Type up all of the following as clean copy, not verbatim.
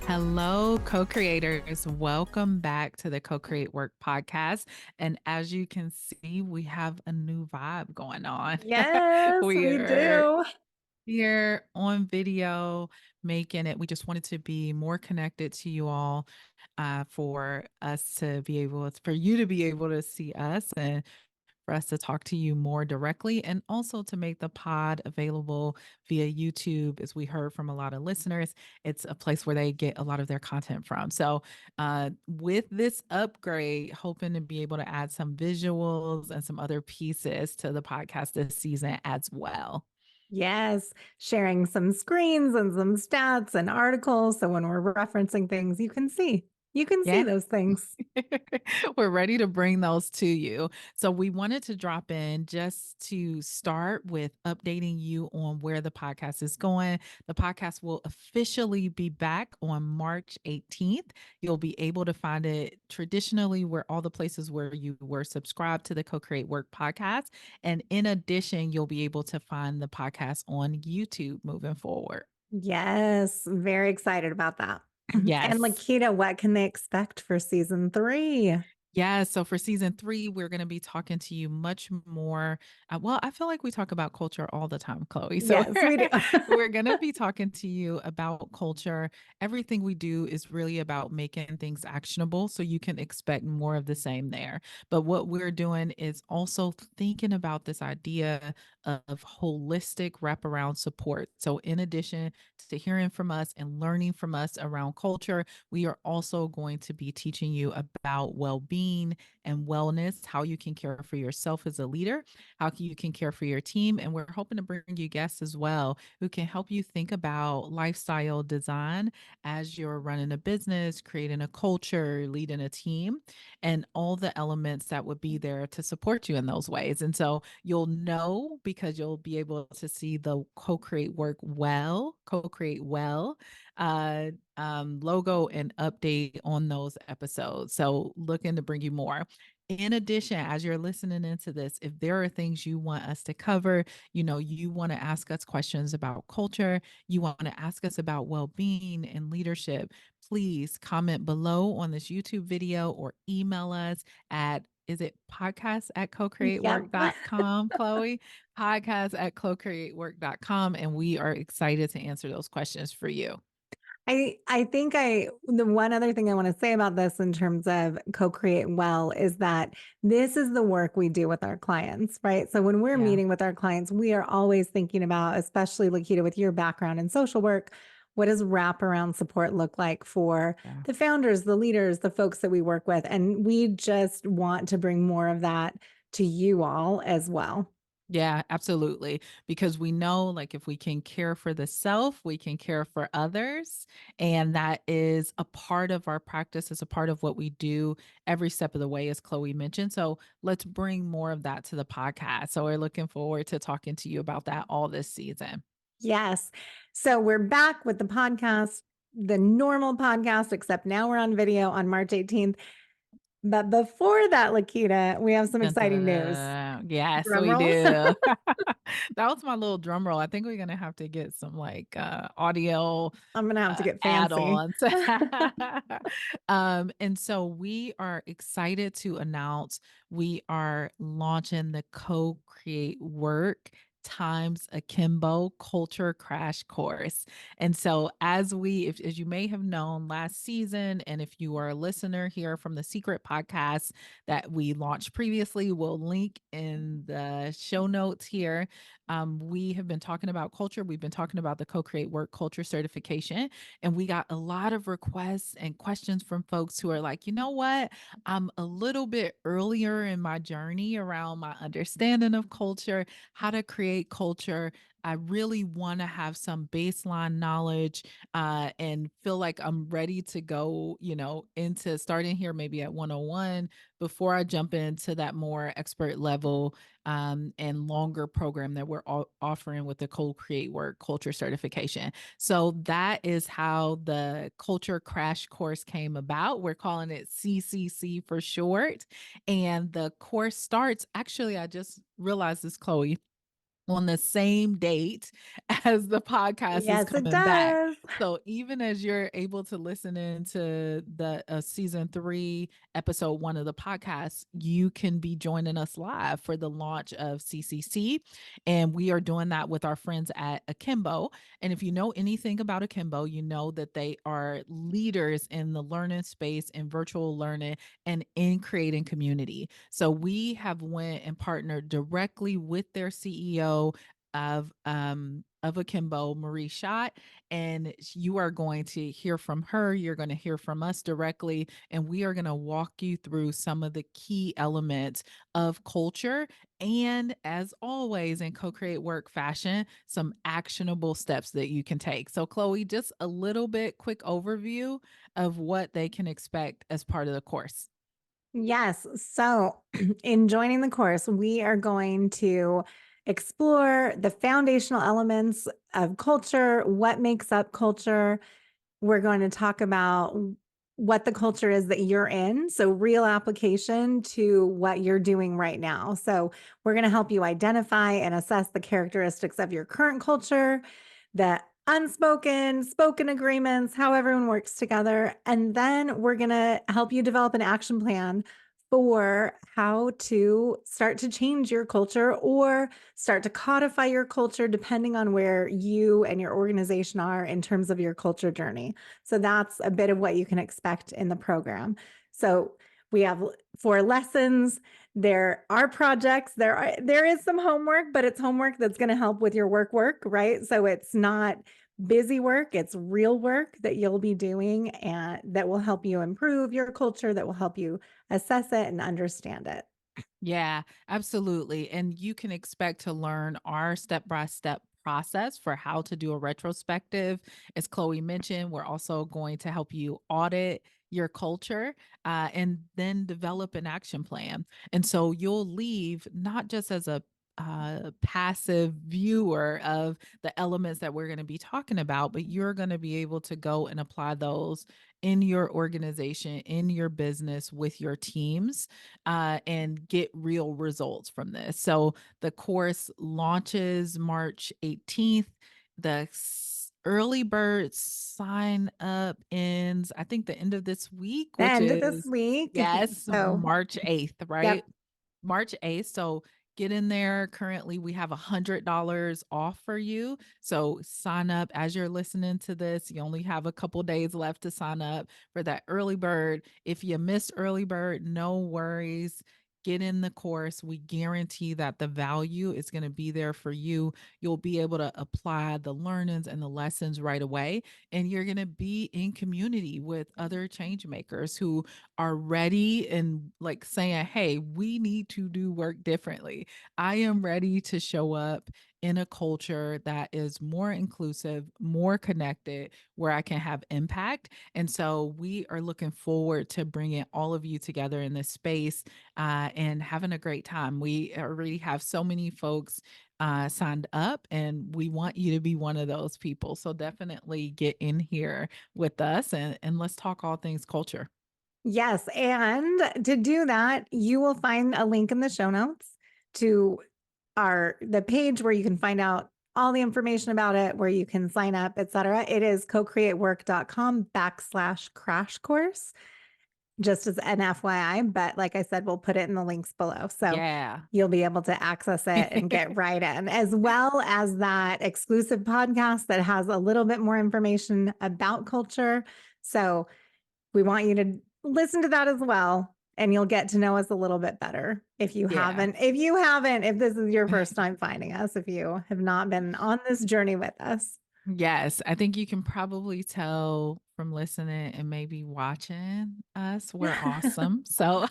Hello, co-creators. Welcome back to the CoCreate Work podcast. And as you can see, we have a new vibe going on. Yes, we We're do. here on video making it. We just wanted to be more connected to you all, for us to be able, for you to be able to see us and for us to talk to you more directly, and also to make the pod available via YouTube. As we heard from a lot of listeners, it's a place where they get a lot of their content from. So, with this upgrade, hoping to be able to add some visuals and some other pieces to the podcast this season as well. Yes, sharing some screens and some stats and articles. So when we're referencing things, you can see Yeah. those things. We're ready to bring those to you. So, we wanted to drop in just to start with updating you on where the podcast is going. The podcast will officially be back on March 18th. You'll be able to find it traditionally where all the places where you were subscribed to the Co-Create Work podcast. And in addition, you'll be able to find the podcast on YouTube moving forward. Yes, very excited about that. And Yes. Lakita, what can they expect for season 3? Yeah, so for season 3, we're gonna be talking to you much more, well, I feel like we talk about culture all the time, Chloe, so Yes, we do. we're gonna be talking to you about culture. Everything we do is really about making things actionable, so you can expect more of the same there. But what we're doing is also thinking about this idea of holistic wraparound support. So in addition to hearing from us and learning from us around culture, we are also going to be teaching you about well-being and wellness, how you can care for yourself as a leader, you can care for your team. And we're hoping to bring you guests as well who can help you think about lifestyle design as you're running a business, creating a culture, leading a team, and all the elements that would be there to support you in those ways. And so you'll know because you'll be able to see the co-create well logo and update on those episodes. So looking to bring you more. In addition, as you're listening into this, if there are things you want us to cover, you want to ask us questions about culture, you want to ask us about well-being and leadership, please comment below on this YouTube video or email us at is it podcast at Yep. cocreatework.com, Chloe? Podcast at cocreatework.com. And we are excited to answer those questions for you. I think the one other thing I want to say about this in terms of co-create well is that this is the work we do with our clients, right? So when we're Yeah. meeting with our clients, we are always thinking about, especially Lakita with your background in social work, what does wraparound support look like for Yeah. the founders, the leaders, the folks that we work with? And we just want to bring more of that to you all as well. Yeah, absolutely. Because we know, like, if we can care for the self, we can care for others. And that is a part of our practice, is a part of what we do every step of the way, as Chloe mentioned. So let's bring more of that to the podcast. So we're looking forward to talking to you about that all this season. Yes. So we're back with the podcast, the normal podcast, except now we're on video on March 18th. But before that, Lakita, we have some Dun, dun, exciting dun, news. dun. Yes, Drum we roll. do. That was my little drum roll. I think we're gonna have to get some like audio I'm going to have to get fancy. add-ons. And so we are excited to announce we are launching the Co-Create Work times Akimbo culture crash course. And so as you may have known last season, and if you are a listener here from the Secret podcast that we launched previously, we'll link in the show notes here. We have been talking about culture. We've been talking about the Co-Create Work culture certification, and we got a lot of requests and questions from folks who are like, you know what? I'm a little bit earlier in my journey around my understanding of culture, how to create culture. I really want to have some baseline knowledge and feel like I'm ready to go, into starting here maybe at 101 before I jump into that more expert level and longer program that we're offering with the Co-Create Work culture certification. So that is how the culture crash course came about. We're calling it CCC for short. And the course starts, actually, I just realized this, Chloe. on the same date as the podcast is Yes, it coming back. does. So even as you're able to listen into the season 3, episode 1 of the podcast, you can be joining us live for the launch of CCC. And we are doing that with our friends at Akimbo. And if you know anything about Akimbo, you know that they are leaders in the learning space and virtual learning and in creating community. So we have went and partnered directly with their CEO of Akimbo, Marie Schott, and you are going to hear from her. You're going to hear from us directly, and we are going to walk you through some of the key elements of culture. And as always in co-create work fashion, some actionable steps that you can take. So, Chloe, just a little bit quick overview of what they can expect as part of the course. Yes. So, in joining the course, we are going to explore the foundational elements of culture, what makes up culture. We're going to talk about what the culture is that you're in. So, real application to what you're doing right now. So, we're going to help you identify and assess the characteristics of your current culture, the unspoken, spoken agreements, how everyone works together. And then we're going to help you develop an action plan for how to start to change your culture or start to codify your culture depending on where you and your organization are in terms of your culture journey. So that's a bit of what you can expect in the program. So we have 4 lessons. There are projects. There is some homework, but it's homework that's going to help with your work, right? So it's not busy work, it's real work that you'll be doing and that will help you improve your culture, that will help you assess it and understand it. Yeah, absolutely. And you can expect to learn our step by step process for how to do a retrospective. As Chloe mentioned, we're also going to help you audit your culture and then develop an action plan. And so you'll leave not just as a passive viewer of the elements that we're going to be talking about, but you're going to be able to go and apply those in your organization, in your business, with your teams and get real results from this. So the course launches March 18th. The early bird sign up ends, I think, the end of this week, The which end of this is, week. yes, So, March 8th, right? yep. March 8th. So get in there. Currently, we have $100 off for you. So sign up as you're listening to this. You only have a couple days left to sign up for that early bird. If you missed early bird, no worries. Get in the course. We guarantee that the value is going to be there for you. You'll be able to apply the learnings and the lessons right away. And you're going to be in community with other change makers who are ready and like saying, hey, we need to do work differently. I am ready to show up in a culture that is more inclusive, more connected, where I can have impact. And so we are looking forward to bringing all of you together in this space and having a great time. We already have so many folks signed up, and we want you to be one of those people. So definitely get in here with us and let's talk all things culture. Yes. And to do that, you will find a link in the show notes to the page where you can find out all the information about it, where you can sign up, etc. It is cocreatework.com/crash course, just as an FYI. But like I said, we'll put it in the links below. So Yeah. you'll be able to access it and get right in, as well as that exclusive podcast that has a little bit more information about culture. So we want you to listen to that as well. And you'll get to know us a little bit better Yeah. if this is your first time finding us, if you have not been on this journey with us. Yes, I think you can probably tell from listening and maybe watching us, we're awesome. So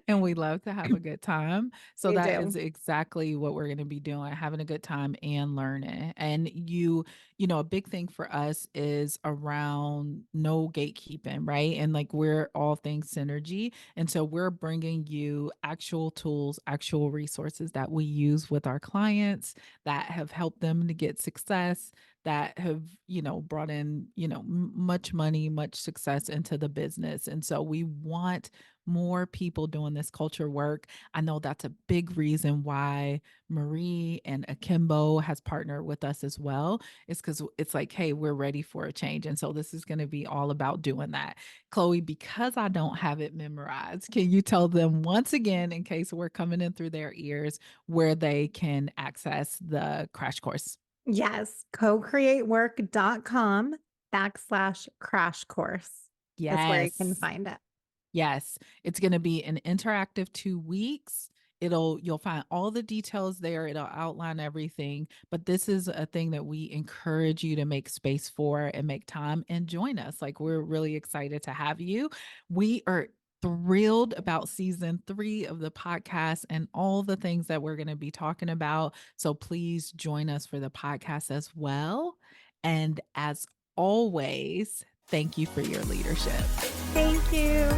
and we love to have a good time. So We that is do. exactly what we're going to be doing, having a good time and learning. And you know, a big thing for us is around no gatekeeping, right? And like we're all things synergy. And so we're bringing you actual tools, actual resources that we use with our clients that have helped them to get success, that have, brought in, much money, much success into the business. And so we want more people doing this culture work. I know that's a big reason why Marie and Akimbo has partnered with us as well. It's because it's like, hey, we're ready for a change. And so this is going to be all about doing that. Chloe, because I don't have it memorized, can you tell them once again, in case we're coming in through their ears, where they can access the crash course? Yes, cocreatework.com/crash course is where you can Yes. find it. Yes, it's gonna be an interactive 2 weeks. You'll find all the details there, it'll outline everything, but this is a thing that we encourage you to make space for and make time and join us. Like, we're really excited to have you. We are thrilled about season 3 of the podcast and all the things that we're gonna be talking about, so please join us for the podcast as well, and as always, thank you for your leadership. Thank you.